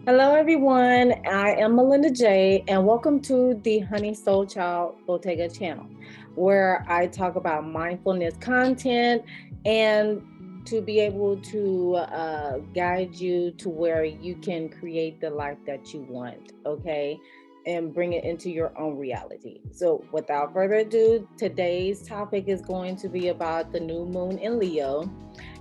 Hello, everyone. I am Melinda J, and welcome to the Honey Soul Child Bottega channel, where I talk about mindfulness content and to be able to guide you to where you can create the life that you want, okay, and bring it into your own reality. So, without further ado, today's topic is going to be about the new moon in Leo.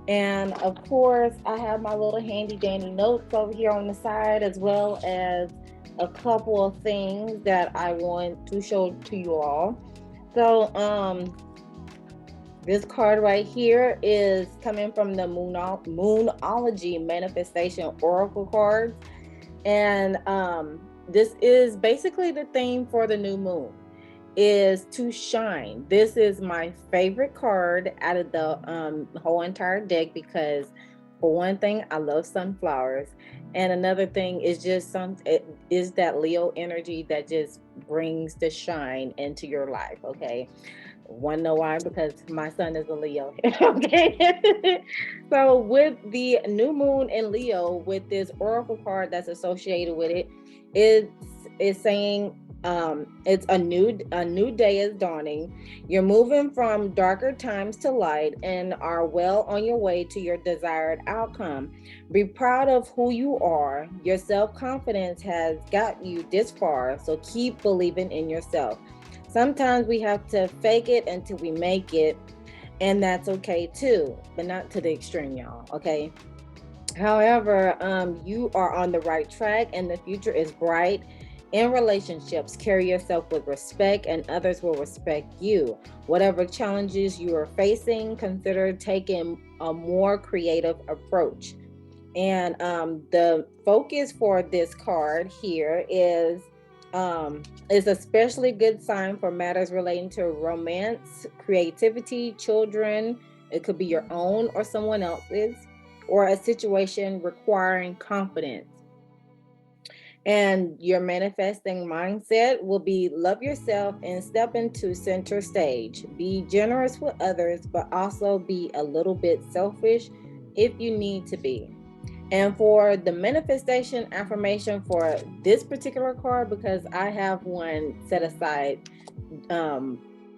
And of course, I have my little handy dandy notes over here on the side, as well as a couple of things that I want to show to you all. So, this card right here is coming from the Moonology Manifestation Oracle cards. And this is basically the theme for the new moon is to shine. This is my favorite card out of the whole entire deck because, for one thing, I love sunflowers, and another thing is just it is that Leo energy that just brings the shine into your life. Okay, want to know why? Because my son is a Leo. Okay, so with the new moon in Leo, with this oracle card that's associated with it, it's saying it's a new day is dawning. You're moving from darker times to light and are well on your way to your desired outcome. Be proud of who you are. Your self-confidence has got you this far, so keep believing in yourself. Sometimes we have to fake it until we make it, and that's okay too, but not to the extreme, y'all. Okay. However, you are on the right track and the future is bright. In relationships, carry yourself with respect and others will respect you. Whatever challenges you are facing, consider taking a more creative approach. And the focus for this card here is especially good sign for matters relating to romance, creativity, children. It could be your own or someone else's, or a situation requiring confidence. And your manifesting mindset will be love yourself and step into center stage. Be generous with others, but also be a little bit selfish if you need to be. And for the manifestation affirmation for this particular card, because I have one set aside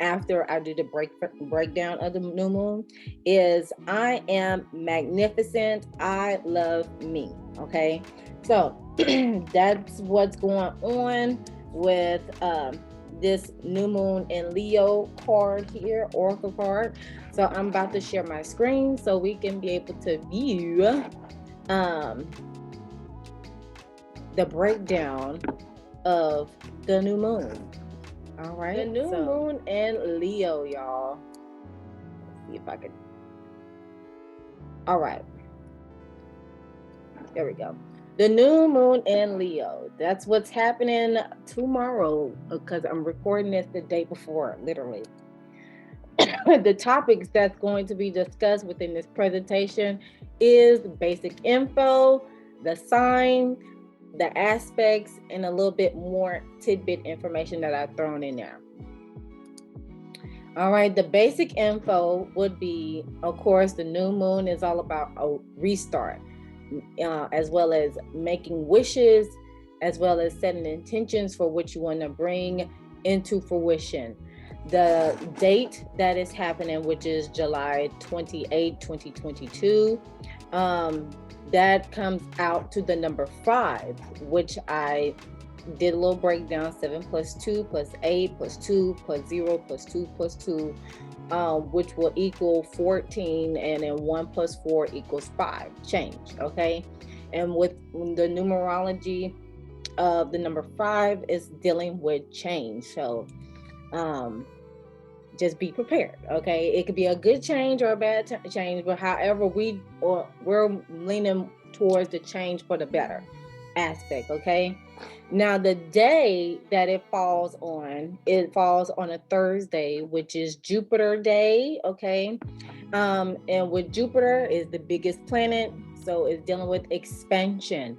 after I do the breakdown of the new moon, is I am magnificent. I love me. Okay, so that's what's going on with this new moon in Leo card here, Oracle card. So I'm about to share my screen so we can be able to view um, the breakdown of the new moon. All right. The new moon in Leo, y'all. Let's see if I can. All right. There we go. The new moon in Leo. That's what's happening tomorrow because I'm recording this the day before, literally. The topics that's going to be discussed within this presentation is basic info, the sign, the aspects, and a little bit more tidbit information that I've thrown in there. All right, the basic info would be, of course, the new moon is all about a restart, as well as making wishes, as well as setting intentions for what you want to bring into fruition. The date that is happening, which is July 28, 2022, that comes out to the number 5, which I did a little breakdown: 7 plus 2 plus 8 plus 2 plus 0 plus 2 plus 2, which will equal 14, and then 1 plus 4 equals 5 change. Okay, and with the numerology of the number 5 is dealing with change. So just be prepared. Okay, it could be a good change or a bad change, but however we're leaning towards the change for the better aspect. Okay, now the day that it falls on a Thursday, which is Jupiter day. Okay, and with Jupiter is the biggest planet, so it's dealing with expansion.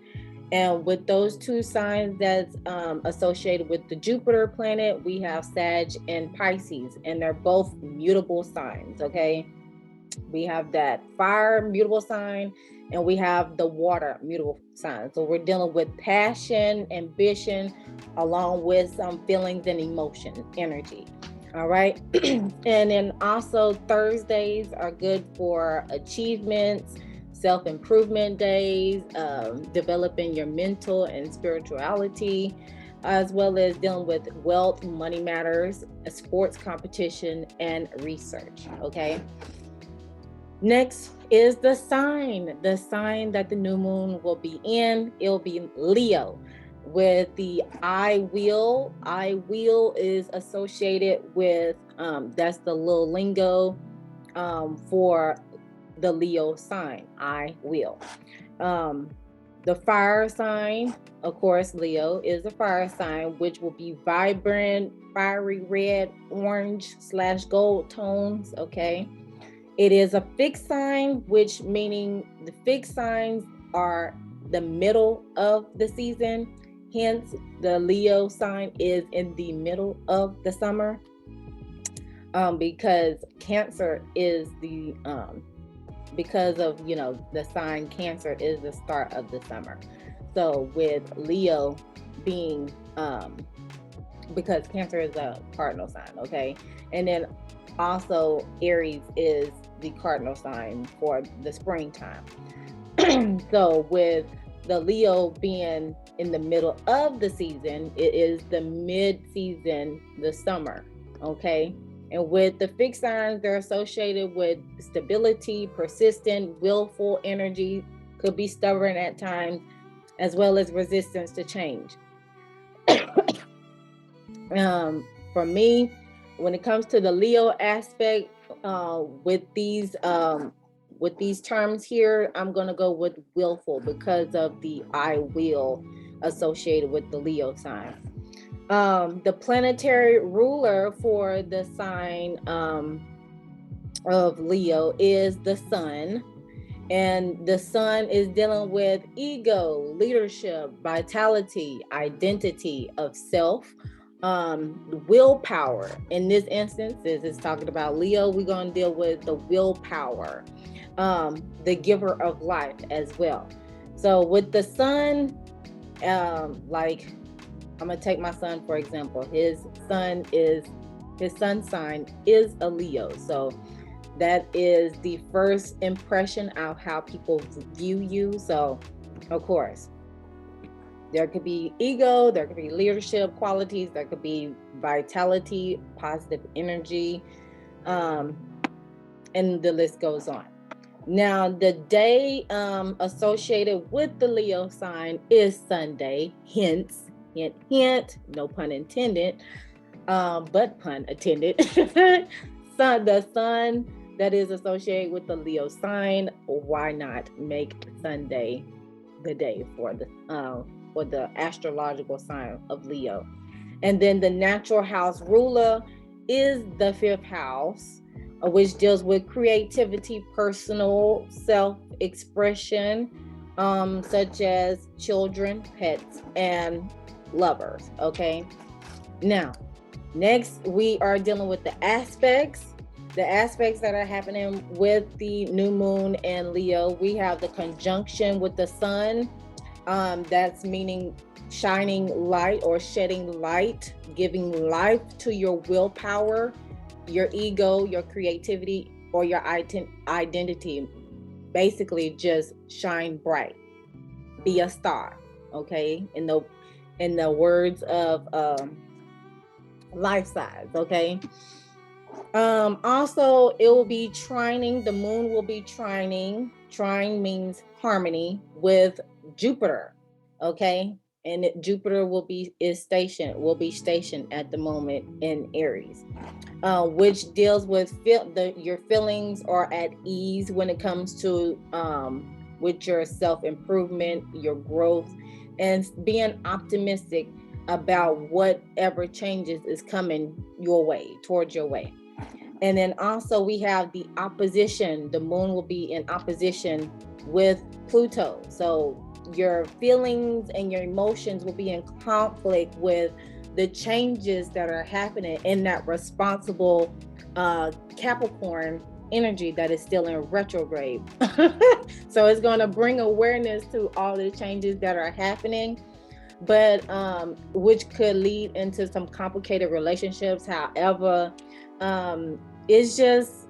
And with those two signs that's associated with the Jupiter planet, we have Sag and Pisces, and they're both mutable signs. Okay, we have that fire mutable sign, and we have the water mutable sign. So we're dealing with passion, ambition, along with some feelings and emotion, energy. All right. And then also Thursdays are good for achievements, self-improvement days, developing your mental and spirituality, as well as dealing with wealth, money matters, sports competition, and research. Okay. Next is the sign that the new moon will be in. It'll be Leo with the I will. I will is associated with, that's the little lingo for the Leo sign, I will. The fire sign, of course, Leo is a fire sign, which will be vibrant, fiery red, orange / gold tones. Okay. It is a fixed sign, which meaning the fixed signs are the middle of the season. Hence, the Leo sign is in the middle of the summer, because Cancer is the, because of, the sign Cancer is the start of the summer. So with Leo being, because Cancer is a cardinal sign, okay? And then also Aries is the cardinal sign for the springtime. So with the Leo being in the middle of the season, it is the mid-season, the summer, okay? And with the fixed signs, they're associated with stability, persistent, willful energy, could be stubborn at times, as well as resistance to change. For me, when it comes to the Leo aspect, with these terms here, I'm going to go with willful because of the I will associated with the Leo sign. The planetary ruler for the sign of Leo is the sun. And the sun is dealing with ego, leadership, vitality, identity of self, willpower. In this instance, it's talking about Leo. We're going to deal with the willpower, the giver of life as well. So with the sun, like I'm going to take my son, for example. His sun sign is a Leo. So that is the first impression of how people view you. So, of course, there could be ego, there could be leadership qualities, there could be vitality, positive energy, and the list goes on. Now, the day associated with the Leo sign is Sunday, hence, hint, hint, no pun intended, but pun intended. The sun that is associated with the Leo sign, why not make Sunday the day for the astrological sign of Leo? And then the natural house ruler is the 5th house, which deals with creativity, personal self-expression, such as children, pets, and lovers. Okay. Now, next we are dealing with the aspects that are happening with the new moon and Leo. We have the conjunction with the sun. That's meaning shining light or shedding light, giving life to your willpower, your ego, your creativity, or your identity. Basically, just shine bright, be a star. Okay, in the words of Life Size. Okay. Also, it will be trining. The moon will be trining. Trine means harmony with Jupiter. Okay. And Jupiter will be stationed at the moment in Aries, which deals with your feelings are at ease when it comes to with your self-improvement, your growth, and being optimistic about whatever changes is coming towards your way. And then also we have the opposition. The moon will be in opposition with Pluto. So your feelings and your emotions will be in conflict with the changes that are happening in that responsible Capricorn energy that is still in retrograde. So it's going to bring awareness to all the changes that are happening, but which could lead into some complicated relationships. However, it's just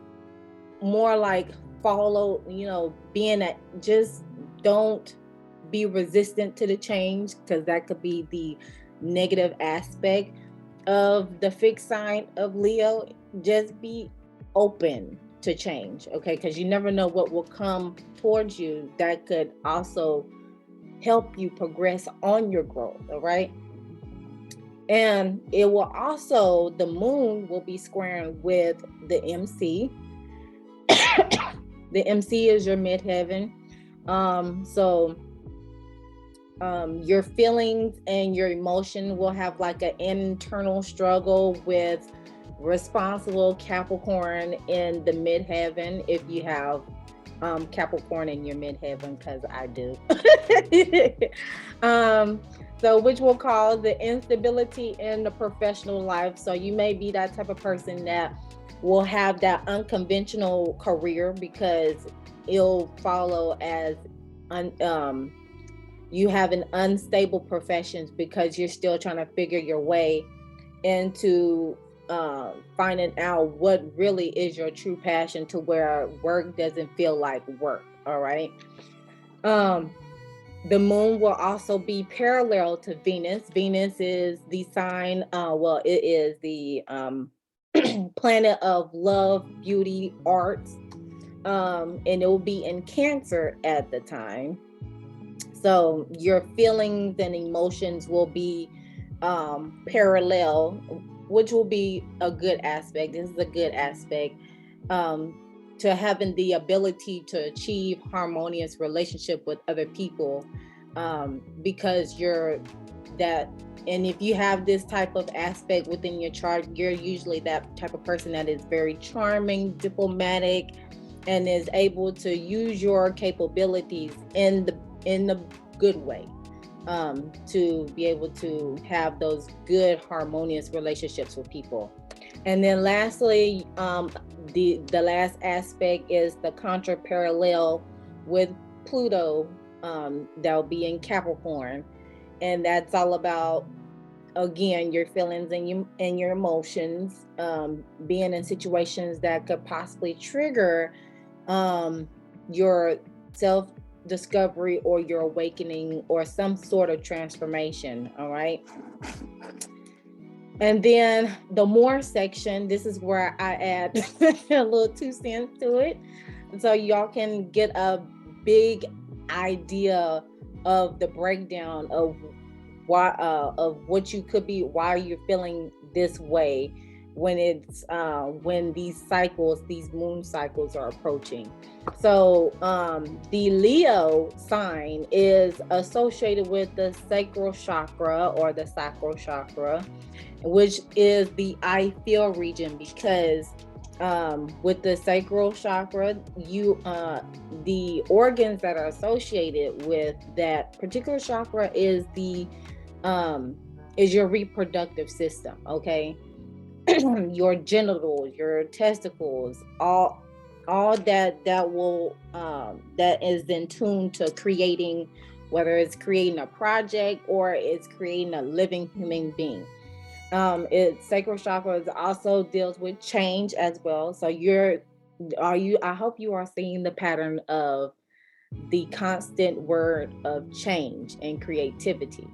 more like follow, being that, just don't be resistant to the change, because that could be the negative aspect of the fixed sign of Leo. Just be open to change, okay? Because you never know what will come towards you that could also help you progress on your growth, all right? And it will also, the moon will be squaring with the MC. The MC is your midheaven. So your feelings and your emotion will have like an internal struggle with responsible Capricorn in the midheaven, if you have Capricorn in your midheaven, because I do. So which will cause the instability in the professional life. So you may be that type of person that will have that unconventional career, because it'll follow as you have an unstable profession, because you're still trying to figure your way into finding out what really is your true passion, to where work doesn't feel like work. All right. The moon will also be parallel to Venus. Venus is the sign, it is the planet of love, beauty, arts, and it will be in Cancer at the time. So your feelings and emotions will be parallel, which will be a good aspect. This is a good aspect to having the ability to achieve harmonious relationship with other people, because you're that. And if you have this type of aspect within your chart, you're usually that type of person that is very charming, diplomatic, and is able to use your capabilities in the good way, to be able to have those good harmonious relationships with people. And then lastly, the last aspect is the contra parallel with Pluto, that'll be in Capricorn, and that's all about, again, your feelings and your emotions, being in situations that could possibly trigger your self-discovery or your awakening or some sort of transformation. All right. And then the more section, this is where I add a little 2 cents to it, so y'all can get a big idea of the breakdown of why, of what you could be, why you're feeling this way when it's when these moon cycles are approaching. So the Leo sign is associated with the Sacral Chakra, or the Sacral Chakra, which is the I feel region, because with the Sacral Chakra, the organs that are associated with that particular chakra is your reproductive system. Okay. Your genitals, your testicles, all that will that is in tune to creating, whether it's creating a project or it's creating a living human being. Sacral chakra also deals with change as well. So I hope you are seeing the pattern of the constant word of change and creativity.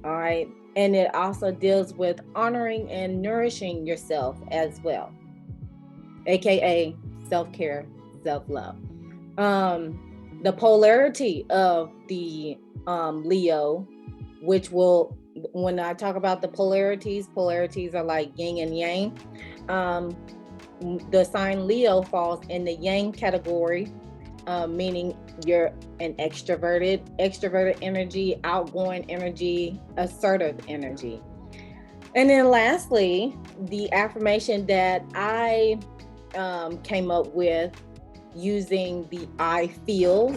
All right. And it also deals with honoring and nourishing yourself as well, aka self-care, self-love. The polarity of the Leo, which will, when I talk about the polarities are like yin and yang. The sign Leo falls in the yang category, meaning you're an extroverted energy, outgoing energy, assertive energy. And then lastly, the affirmation that I came up with using the I feel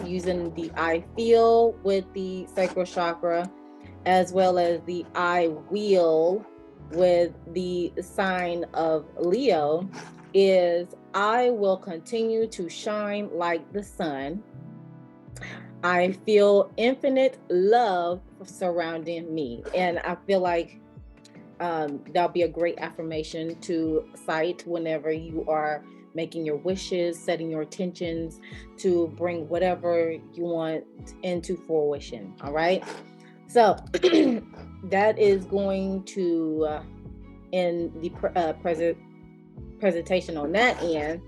with the sacral chakra, as well as the I will with the sign of Leo, is I will continue to shine like the sun. I feel infinite love surrounding me. And I feel like that'll be a great affirmation to cite whenever you are making your wishes, setting your intentions to bring whatever you want into fruition. All right. So that is going to end the presentation on that end.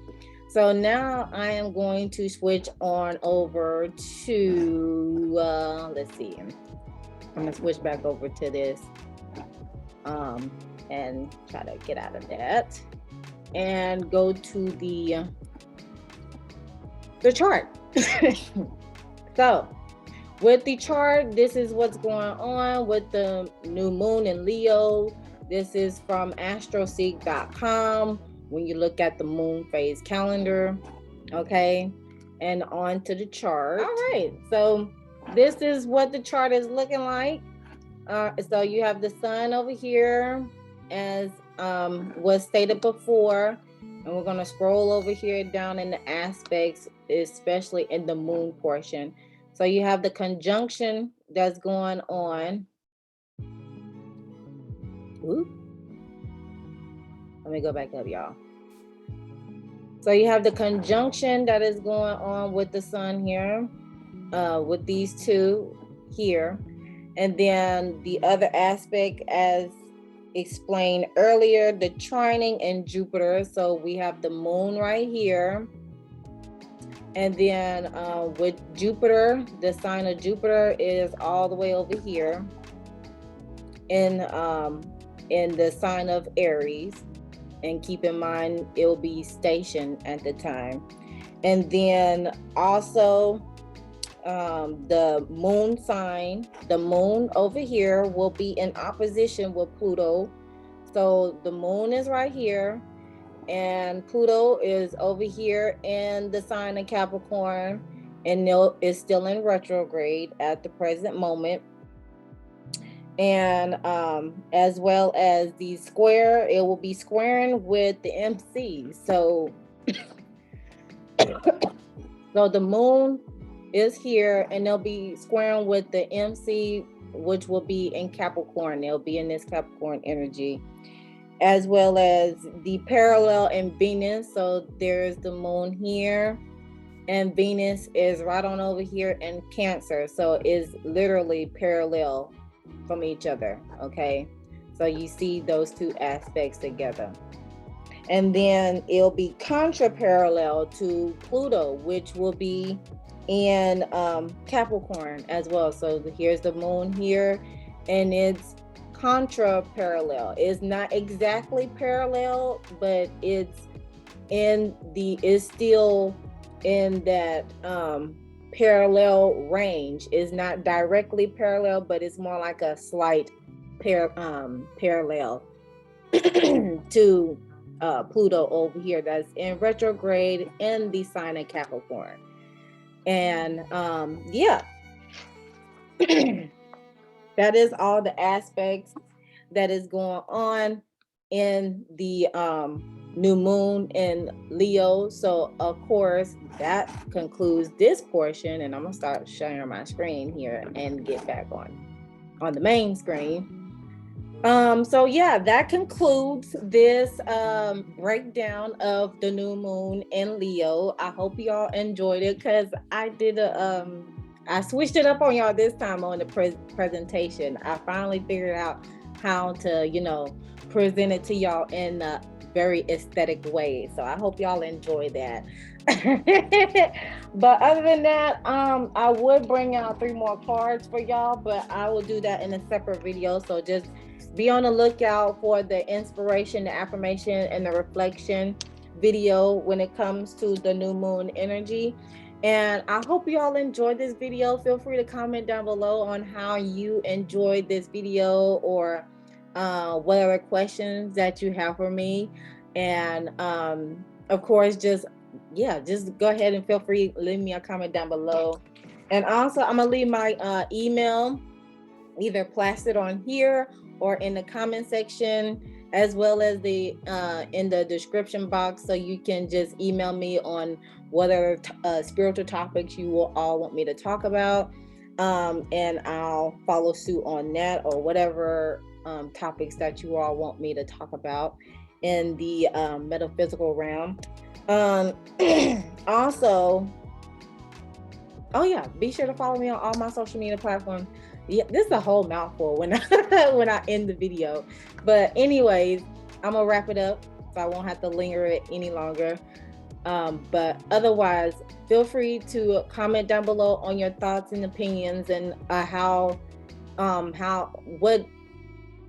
So now I am going to switch on over to, let's see, I'm going to switch back over to this and try to get out of that and go to the chart. So with the chart, this is what's going on with the new moon in Leo. This is from astroseek.com. When you look at the moon phase calendar, okay, and on to the chart. All right, so this is what the chart is looking like. So you have the sun over here, as was stated before, and we're going to scroll over here down in the aspects, especially in the moon portion. So you have the conjunction that's going on. Ooh. Let me go back up, y'all. So you have the conjunction that is going on with the sun here, with these two here. And then the other aspect, as explained earlier, the trining in Jupiter. So we have the moon right here. And then with Jupiter, the sign of Jupiter is all the way over here in the sign of Aries. And keep in mind, it'll be stationed at the time. And then also the moon sign, the moon over here will be in opposition with Pluto. So the moon is right here and Pluto is over here in the sign of Capricorn, and is still in retrograde at the present moment. And as well as the square, it will be squaring with the MC. So so the moon is here and they'll be squaring with the MC, which will be in Capricorn. They'll be in this Capricorn energy, as well as the parallel in Venus. So there's the moon here and Venus is right on over here in Cancer. So it's literally parallel from each other. Okay, so you see those two aspects together. And then it'll be contra parallel to Pluto, which will be in Capricorn as well. So here's the moon here and it's contra parallel. It's not exactly parallel, but it's still in that parallel range. Is not directly parallel, but it's more like a slight parallel to Pluto over here, that's in retrograde in the sign of Capricorn. And yeah, that is all the aspects that is going on in the new moon in Leo. So of course that concludes this portion, and I'm gonna start sharing my screen here and get back on the main screen. So yeah, that concludes this breakdown of the new moon in Leo. I hope y'all enjoyed it, because I did I switched it up on y'all this time on the presentation. I finally figured out how to, present it to y'all in a very aesthetic way. So I hope y'all enjoy that. But other than that, I would bring out 3 more cards for y'all, but I will do that in a separate video. So just be on the lookout for the inspiration, the affirmation, and the reflection video when it comes to the new moon energy. And I hope you all enjoyed this video. Feel free to comment down below on how you enjoyed this video, or whatever questions that you have for me. And of course, just go ahead and feel free to leave me a comment down below. And also, I'm gonna leave my email either plastered on here or in the comment section. as well as the in the description box, so you can just email me on whatever spiritual topics you will all want me to talk about, and I'll follow suit on that, or whatever topics that you all want me to talk about in the metaphysical realm. Also, oh yeah, be sure to follow me on all my social media platforms. Yeah, this is a whole mouthful when I when I end the video. But anyways, I'm gonna wrap it up so I won't have to linger it any longer. But otherwise, feel free to comment down below on your thoughts and opinions, and what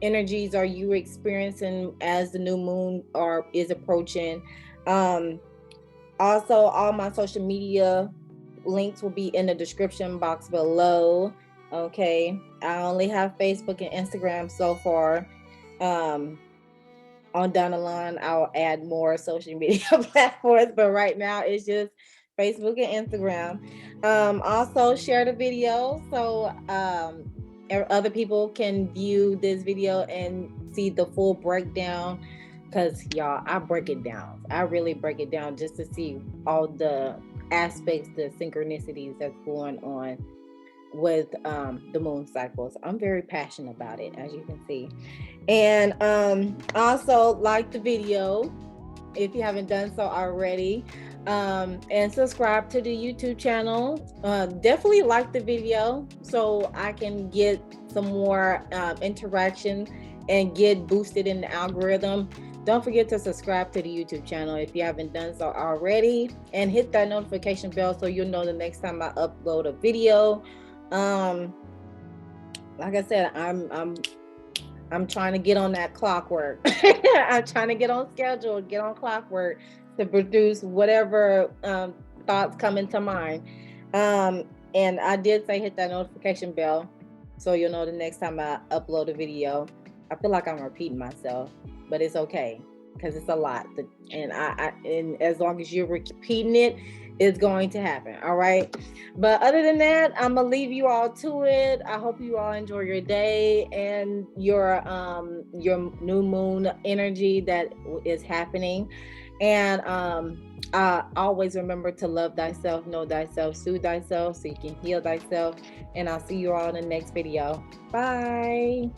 energies are you experiencing as the new moon is approaching. Also, all my social media links will be in the description box below. Okay, I only have Facebook and Instagram so far. On down the line, I'll add more social media platforms, but right now it's just Facebook and Instagram. Also, share the video so other people can view this video and see the full breakdown. Because y'all, I break it down. I really break it down just to see all the aspects, the synchronicities that's going on with the moon cycles. I'm very passionate about it, as you can see. And also like the video if you haven't done so already, and subscribe to the YouTube channel. Definitely like the video so I can get some more interaction and get boosted in the algorithm. Don't forget to subscribe to the YouTube channel if you haven't done so already, and hit that notification bell so you'll know the next time I upload a video. Like I said, I'm trying to get on that clockwork. I'm trying to get on schedule, get on clockwork to produce whatever thoughts come into mind. And I did say hit that notification bell so you'll know the next time I upload a video. I feel like I'm repeating myself, but it's okay because it's a lot. And and as long as you're repeating it, it's going to happen. All right. But other than that, I'm gonna leave you all to it. I hope you all enjoy your day and your new moon energy that is happening. And always remember to love thyself, know thyself, soothe thyself so you can heal thyself. And I'll see you all in the next video. Bye.